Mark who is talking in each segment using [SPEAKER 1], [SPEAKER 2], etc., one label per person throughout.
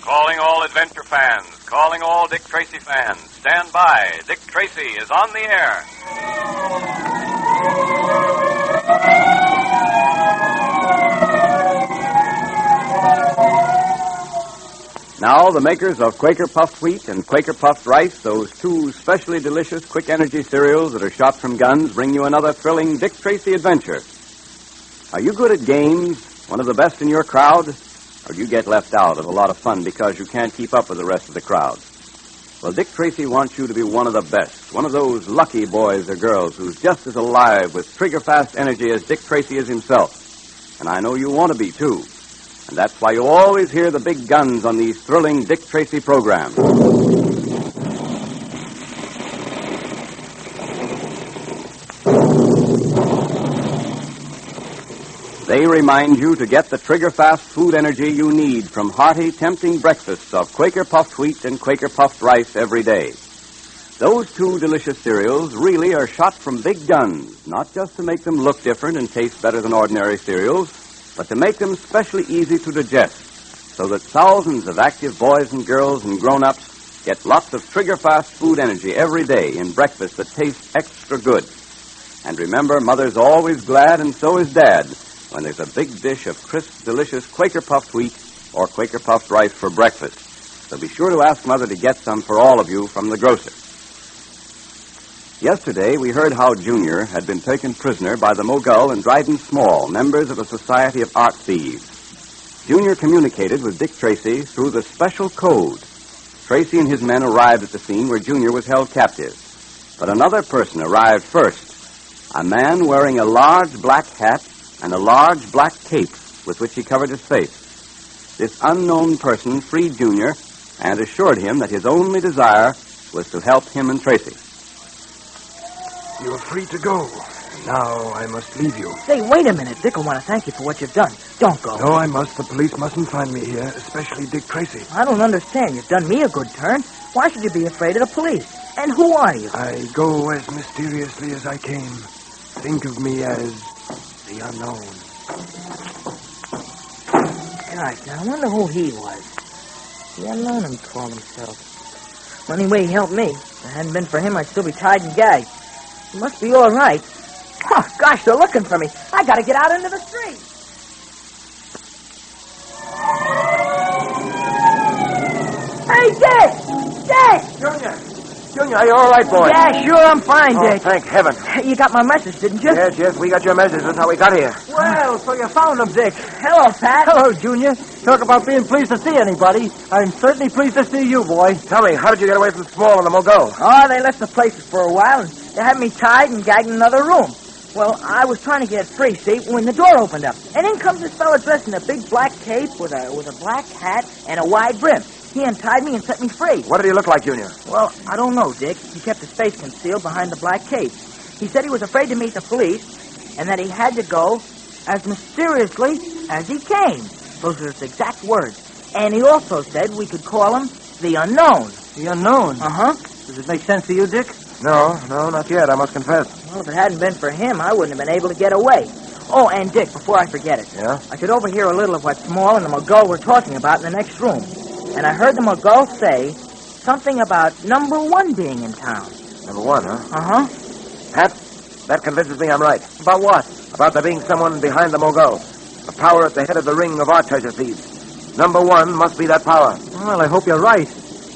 [SPEAKER 1] Calling all adventure fans. Calling all Dick Tracy fans. Stand by. Dick Tracy is on the air.
[SPEAKER 2] Now, the makers of Quaker Puffed Wheat and Quaker Puffed Rice, those two specially delicious quick energy cereals that are shot from guns, bring you another thrilling Dick Tracy adventure. Are you good at games, one of the best in your crowd? Or do you get left out of a lot of fun because you can't keep up with the rest of the crowd? Well, Dick Tracy wants you to be one of the best, one of those lucky boys or girls who's just as alive with trigger-fast energy as Dick Tracy is himself. And I know you want to be, too. And that's why you always hear the big guns on these thrilling Dick Tracy programs. They remind you to get the trigger-fast food energy you need from hearty, tempting breakfasts of Quaker Puffed Wheat and Quaker Puffed Rice every day. Those two delicious cereals really are shot from big guns, not just to make them look different and taste better than ordinary cereals, but to make them specially easy to digest, so that thousands of active boys and girls and grown-ups get lots of trigger-fast food energy every day in breakfast that tastes extra good. And remember, Mother's always glad, and so is Dad, when there's a big dish of crisp, delicious Quaker Puffed Wheat or Quaker Puffed Rice for breakfast. So be sure to ask Mother to get some for all of you from the grocer. Yesterday, we heard how Junior had been taken prisoner by the Mogul and Dryden Small, members of the Society of Art Thieves. Junior communicated with Dick Tracy through the special code. Tracy and his men arrived at the scene where Junior was held captive. But another person arrived first, a man wearing a large black hat and a large black cape with which he covered his face. This unknown person freed Junior and assured him that his only desire was to help him and Tracy.
[SPEAKER 3] You're free to go. Now I must leave you.
[SPEAKER 4] Say, wait a minute. Dick will want to thank you for what you've done. Don't go.
[SPEAKER 3] No, I must. The police mustn't find me here, especially Dick Tracy.
[SPEAKER 4] I don't understand. You've done me a good turn. Why should you be afraid of the police? And who are you?
[SPEAKER 3] I go as mysteriously as I came. Think of me as the unknown.
[SPEAKER 4] Gosh, now I wonder who he was. The unknown, he called himself. Well, anyway, he helped me. If it hadn't been for him, I'd still be tied and gagged. He must be all right. Oh, gosh, they're looking for me. I gotta get out into the street. Hey, Dick! Dick!
[SPEAKER 5] Junior, are you all right, boy?
[SPEAKER 4] Yeah, sure, I'm fine, Dick.
[SPEAKER 5] Thank heaven.
[SPEAKER 4] You got my message, didn't you?
[SPEAKER 5] Yes, we got your message. That's how we got here.
[SPEAKER 6] Well, so you found him, Dick.
[SPEAKER 4] Hello, Pat.
[SPEAKER 6] Hello, Junior. Talk about being pleased to see anybody. I'm certainly pleased to see you, boy.
[SPEAKER 5] Tell me, how did you get away from Small and the Mogul?
[SPEAKER 4] Oh, they left the places for a while, and they had me tied and gagged in another room. Well, I was trying to get free, see, when the door opened up. And in comes this fella dressed in a big black cape with a black hat and a wide brim. He untied me and set me free.
[SPEAKER 5] What did he look like, Junior?
[SPEAKER 4] Well, I don't know, Dick. He kept his face concealed behind the black cape. He said he was afraid to meet the police and that he had to go as mysteriously as he came. Those are his exact words. And he also said we could call him the Unknown.
[SPEAKER 6] The Unknown?
[SPEAKER 4] Uh-huh.
[SPEAKER 6] Does it make sense to you, Dick?
[SPEAKER 5] No, not yet, I must confess.
[SPEAKER 4] Well, if it hadn't been for him, I wouldn't have been able to get away. Oh, and Dick, before I forget it.
[SPEAKER 5] Yeah?
[SPEAKER 4] I could overhear a little of what Small and the Mogul were talking about in the next room. And I heard the Mogul say something about number 1 being in town.
[SPEAKER 5] Number 1, huh?
[SPEAKER 4] Uh-huh.
[SPEAKER 5] Pat, that convinces me I'm right.
[SPEAKER 6] About what?
[SPEAKER 5] About there being someone behind the Mogul. A power at the head of the ring of art treasure thieves. Number 1 must be that power.
[SPEAKER 6] Well, I hope you're right.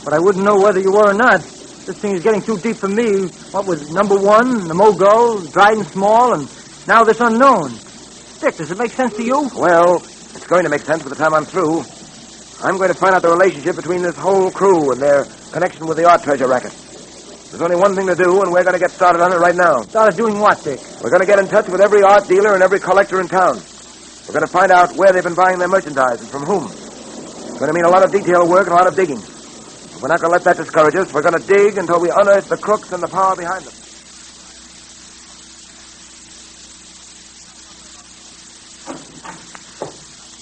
[SPEAKER 6] But I wouldn't know whether you were or not. This thing is getting too deep for me. What with number 1, the Mogul, Dryden Small, and now this Unknown. Dick, does it make sense to you?
[SPEAKER 5] Well, it's going to make sense by the time I'm through. I'm going to find out the relationship between this whole crew and their connection with the art treasure racket. There's only one thing to do, and we're going to get started on it right now.
[SPEAKER 6] Started doing what, Dick?
[SPEAKER 5] We're going to get in touch with every art dealer and every collector in town. We're going to find out where they've been buying their merchandise and from whom. It's going to mean a lot of detail work and a lot of digging. We're not going to let that discourage us. We're going to dig until we unearth the crooks and the power behind them.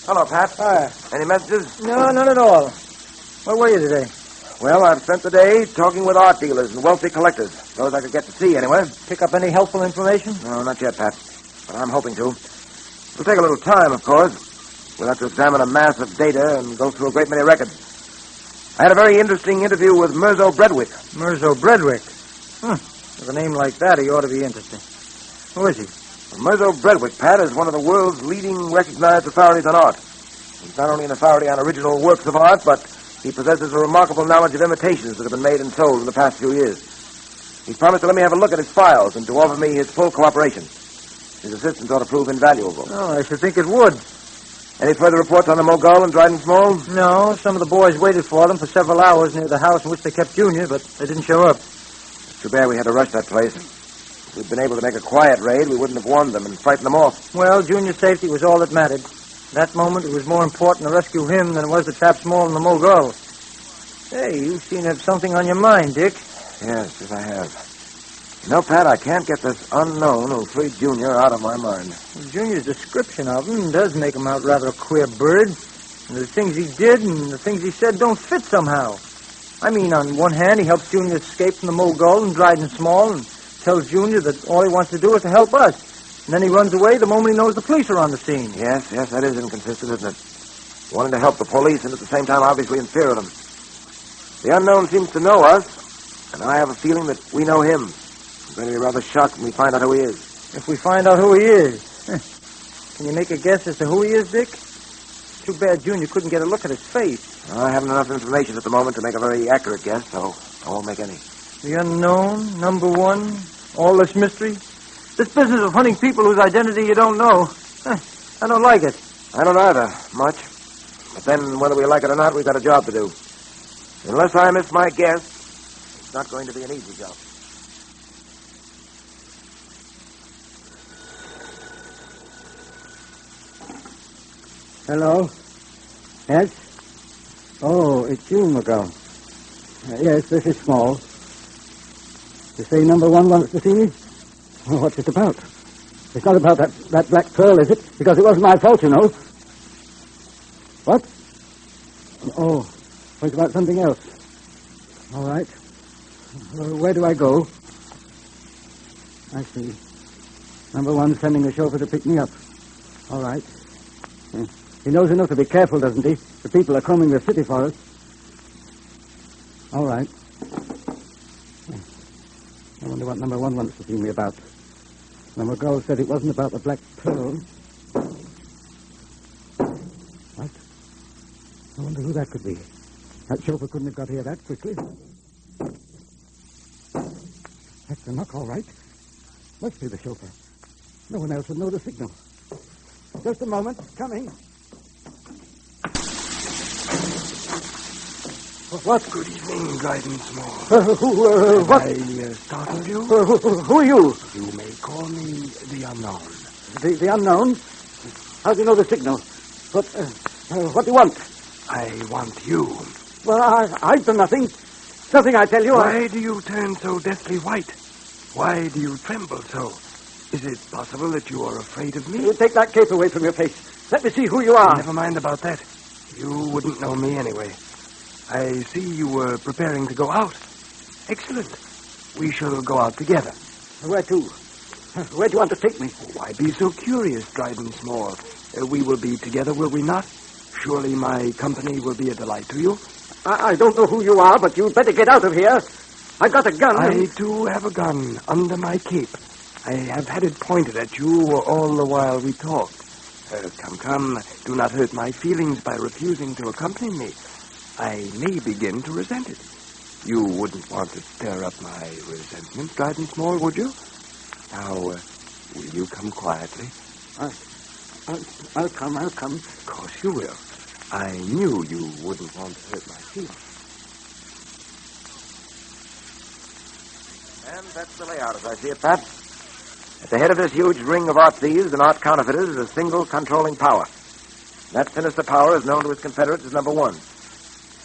[SPEAKER 5] Hello, Pat.
[SPEAKER 6] Hi.
[SPEAKER 5] Any messages?
[SPEAKER 6] No, none at all. Where were you today?
[SPEAKER 5] Well, I've spent the day talking with art dealers and wealthy collectors. Those I could get to see, anyway.
[SPEAKER 6] Pick up any helpful information?
[SPEAKER 5] No, not yet, Pat. But I'm hoping to. It'll take a little time, of course. We'll have to examine a mass of data and go through a great many records. I had a very interesting interview with Mirzo Bredwick.
[SPEAKER 6] Mirzo Bredwick? With a name like that, he ought to be interesting. Who is he?
[SPEAKER 5] Mirzo Bredwick, Pat, is one of the world's leading recognized authorities on art. He's not only an authority on original works of art, but he possesses a remarkable knowledge of imitations that have been made and sold in the past few years. He promised to let me have a look at his files and to offer me his full cooperation. His assistance ought to prove invaluable.
[SPEAKER 6] Oh, I should think it would.
[SPEAKER 5] Any further reports on the Mogul and Dryden Small?
[SPEAKER 6] No, some of the boys waited for them for several hours near the house in which they kept Junior, but they didn't show up.
[SPEAKER 5] Too bad we had to rush that place. If we'd been able to make a quiet raid, we wouldn't have warned them and frightened them off.
[SPEAKER 6] Well, Junior's safety was all that mattered. At that moment, it was more important to rescue him than it was to trap Small and the Mogul. Hey, you seem to have something on your mind, Dick.
[SPEAKER 5] Yes, I have. No, Pat, I can't get this unknown who freed Junior out of my mind.
[SPEAKER 6] Well, Junior's description of him does make him out rather a queer bird. And the things he did and the things he said don't fit somehow. I mean, on one hand, he helps Junior escape from the Mogul and Dryden Small and tells Junior that all he wants to do is to help us. And then he runs away the moment he knows the police are on the scene.
[SPEAKER 5] Yes, that is inconsistent, isn't it? Wanting to help the police and at the same time obviously in fear of them. The unknown seems to know us, and I have a feeling that we know him. I'm going to be rather shocked when we find out who he is.
[SPEAKER 6] If we find out who he is. Can you make a guess as to who he is, Dick? Too bad Junior couldn't get a look at his face.
[SPEAKER 5] I haven't enough information at the moment to make a very accurate guess, so I won't make any.
[SPEAKER 6] The unknown, number one, all this mystery. This business of hunting people whose identity you don't know. I don't like it.
[SPEAKER 5] I don't either, much. But then, whether we like it or not, we've got a job to do. Unless I miss my guess, it's not going to be an easy job.
[SPEAKER 7] Hello? Yes? Oh, it's you, McGowan. Yes, this is Small. You say number one wants to see me? Well, what's it about? It's not about that black pearl, is it? Because it wasn't my fault, you know. What? Oh, it's about something else. All right. Where do I go? I see. Number one sending a chauffeur to pick me up. All right. He knows enough to be careful, doesn't he? The people are combing the city for us. All right. I wonder what number one wants to see me about. Number girl said it wasn't about the black pearl. What? I wonder who that could be. That chauffeur couldn't have got here that quickly. That's the knock, all right. Must be the chauffeur. No one else would know the signal. Just a moment. Coming. What?
[SPEAKER 3] Good evening, Dryden Small.
[SPEAKER 7] What?
[SPEAKER 3] I startled you?
[SPEAKER 7] Who are you?
[SPEAKER 3] You may call me the Unknown.
[SPEAKER 7] The unknown? How do you know the signal? What do you want?
[SPEAKER 3] I want you.
[SPEAKER 7] Well, I've done nothing. Nothing, I tell you.
[SPEAKER 3] Why do you turn so deathly white? Why do you tremble so? Is it possible that you are afraid of me?
[SPEAKER 7] Take that cape away from your face. Let me see who you are.
[SPEAKER 3] Never mind about that. You wouldn't know me anyway. I see you were preparing to go out. Excellent. We shall go out together.
[SPEAKER 7] Where to? Where do you want to take me?
[SPEAKER 3] Why be so curious, Dryden Small? We will be together, will we not? Surely my company will be a delight to you.
[SPEAKER 7] I don't know who you are, but you'd better get out of here. I've got a gun.
[SPEAKER 3] I, too, have a gun under my cape. I have had it pointed at you all the while we talked. Come. Do not hurt my feelings by refusing to accompany me. I may begin to resent it. You wouldn't want to stir up my resentment, Dryden Small, would you? Now, will you come quietly?
[SPEAKER 7] I'll come.
[SPEAKER 3] Of course you will. I knew you wouldn't want to hurt my feelings.
[SPEAKER 5] And that's the layout as I see it, Pat. At the head of this huge ring of art thieves and art counterfeiters is a single controlling power. That sinister power is known to his confederates as number one.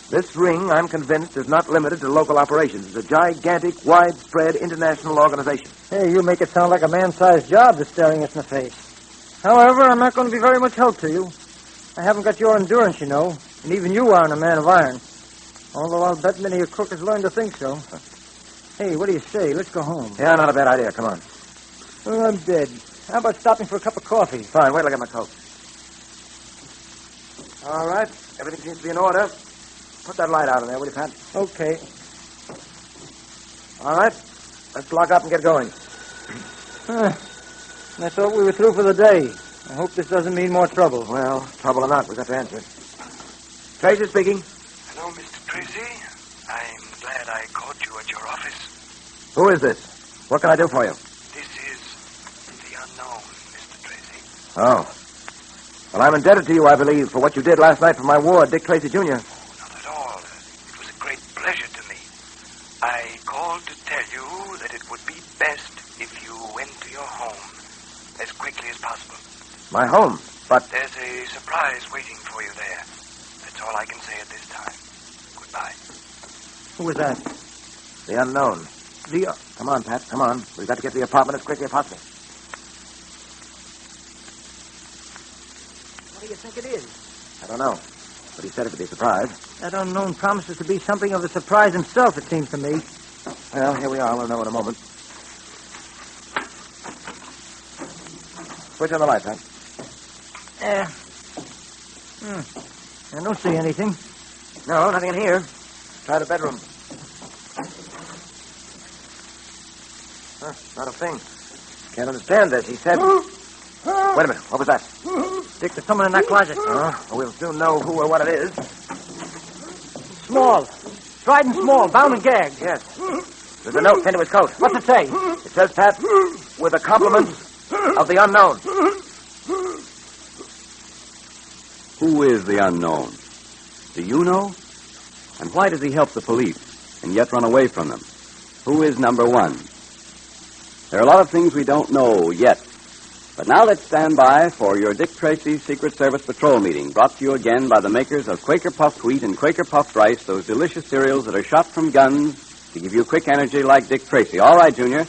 [SPEAKER 5] This ring, I'm convinced, is not limited to local operations. It's a gigantic, widespread international organization.
[SPEAKER 6] Hey, you make it sound like a man-sized job that's staring us in the face. However, I'm not going to be very much help to you. I haven't got your endurance, you know, and even you aren't a man of iron. Although I'll bet many a crook has learned to think so. Hey, what do you say? Let's go home.
[SPEAKER 5] Yeah, not a bad idea. Come on.
[SPEAKER 6] Well, I'm dead. How about stopping for a cup of coffee?
[SPEAKER 5] Fine, wait till I get my coat. All right, everything seems to be in order. Put that light out in there, will you, Pat?
[SPEAKER 6] Okay.
[SPEAKER 5] All right. Let's lock up and get going.
[SPEAKER 6] I thought we were through for the day. I hope this doesn't mean more trouble.
[SPEAKER 5] Well, trouble or not, we've got to answer it. Tracy speaking.
[SPEAKER 3] Hello, Mr. Tracy. I'm glad I caught you at your office.
[SPEAKER 5] Who is this? What can I do for you?
[SPEAKER 3] This is the unknown, Mr. Tracy.
[SPEAKER 5] Oh. Well, I'm indebted to you, I believe, for what you did last night for my ward, Dick Tracy, Jr.
[SPEAKER 3] Not at all. It was a great pleasure to me. I called to tell you that it would be best if you went to your home as quickly as possible.
[SPEAKER 5] My home? But...
[SPEAKER 3] There's a surprise waiting for you there. That's all I can say at this time. Goodbye.
[SPEAKER 6] Who was that?
[SPEAKER 5] The unknown. Come on, Pat, come on. We've got to get to the apartment as quickly as possible.
[SPEAKER 4] What do you think it is?
[SPEAKER 5] I don't know. But he said it would be a surprise.
[SPEAKER 6] That unknown promises to be something of a surprise himself, it seems to me.
[SPEAKER 5] Well, here we are. We'll know in a moment. Switch on the light, Pat.
[SPEAKER 6] I don't see anything.
[SPEAKER 5] No, nothing in here. Try the bedroom. Not a thing. Can't understand this. He said... Wait a minute. What was that?
[SPEAKER 6] Dick, there's someone in that closet.
[SPEAKER 5] We'll soon know who or what it is.
[SPEAKER 6] Small. Dried and small, bound and gagged.
[SPEAKER 5] Yes. There's a note pinned to his coat.
[SPEAKER 6] What's it say?
[SPEAKER 5] It says, Pat, with the compliments of the unknown.
[SPEAKER 2] Who is the unknown? Do you know? And why does he help the police and yet run away from them? Who is number one? There are a lot of things we don't know yet. But now let's stand by for your Dick Tracy Secret Service Patrol meeting, brought to you again by the makers of Quaker Puffed Wheat and Quaker Puffed Rice, those delicious cereals that are shot from guns to give you quick energy like Dick Tracy. All right, Junior.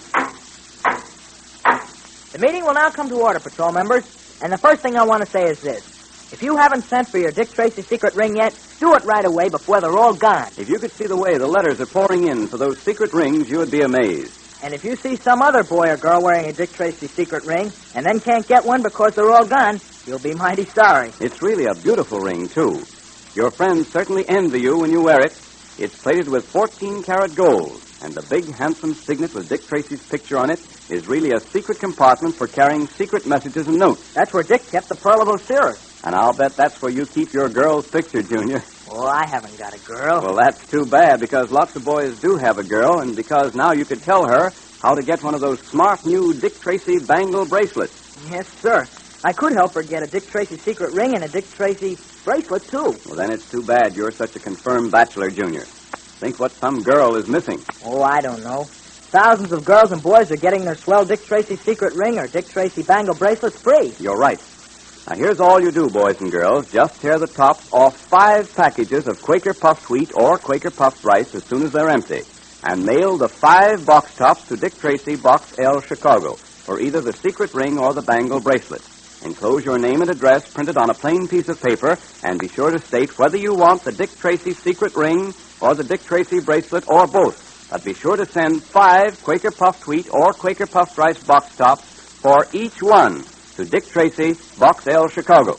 [SPEAKER 4] The meeting will now come to order, patrol members. And the first thing I want to say is this. If you haven't sent for your Dick Tracy secret ring yet, do it right away before they're all gone.
[SPEAKER 2] If you could see the way the letters are pouring in for those secret rings, you would be amazed.
[SPEAKER 4] And if you see some other boy or girl wearing a Dick Tracy secret ring and then can't get one because they're all gone, you'll be mighty sorry.
[SPEAKER 2] It's really a beautiful ring, too. Your friends certainly envy you when you wear it. It's plated with 14-karat gold, and the big, handsome signet with Dick Tracy's picture on it is really a secret compartment for carrying secret messages and notes.
[SPEAKER 4] That's where Dick kept the Pearl of Osiris.
[SPEAKER 2] And I'll bet that's where you keep your girl's picture, Junior.
[SPEAKER 4] Oh, I haven't got a girl.
[SPEAKER 2] Well, that's too bad, because lots of boys do have a girl, and because now you could tell her how to get one of those smart new Dick Tracy bangle bracelets.
[SPEAKER 4] Yes, sir. I could help her get a Dick Tracy secret ring and a Dick Tracy bracelet, too.
[SPEAKER 2] Well, then it's too bad you're such a confirmed bachelor, Junior. Think what some girl is missing.
[SPEAKER 4] Oh, I don't know. Thousands of girls and boys are getting their swell Dick Tracy secret ring or Dick Tracy bangle bracelets free.
[SPEAKER 2] You're right. Now, here's all you do, boys and girls. Just tear the tops off 5 packages of Quaker Puffed Wheat or Quaker Puffed Rice as soon as they're empty, and mail the 5 box tops to Dick Tracy, Box L, Chicago, for either the secret ring or the bangle bracelet. Enclose your name and address printed on a plain piece of paper, and be sure to state whether you want the Dick Tracy secret ring or the Dick Tracy bracelet or both. But be sure to send 5 Quaker Puffed Wheat or Quaker Puffed Rice box tops for each one to Dick Tracy, Box L, Chicago.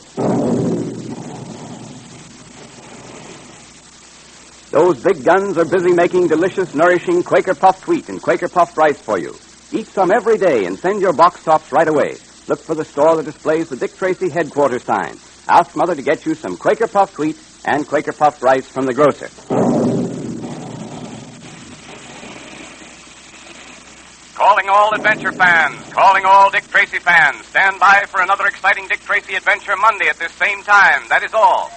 [SPEAKER 2] Those big guns are busy making delicious, nourishing Quaker Puffed Wheat and Quaker Puffed Rice for you. Eat some every day and send your box tops right away. Look for the store that displays the Dick Tracy headquarters sign. Ask Mother to get you some Quaker Puffed Wheat and Quaker Puffed Rice from the grocer.
[SPEAKER 1] Calling all adventure fans, calling all Dick Tracy fans. Stand by for another exciting Dick Tracy adventure Monday at this same time. That is all.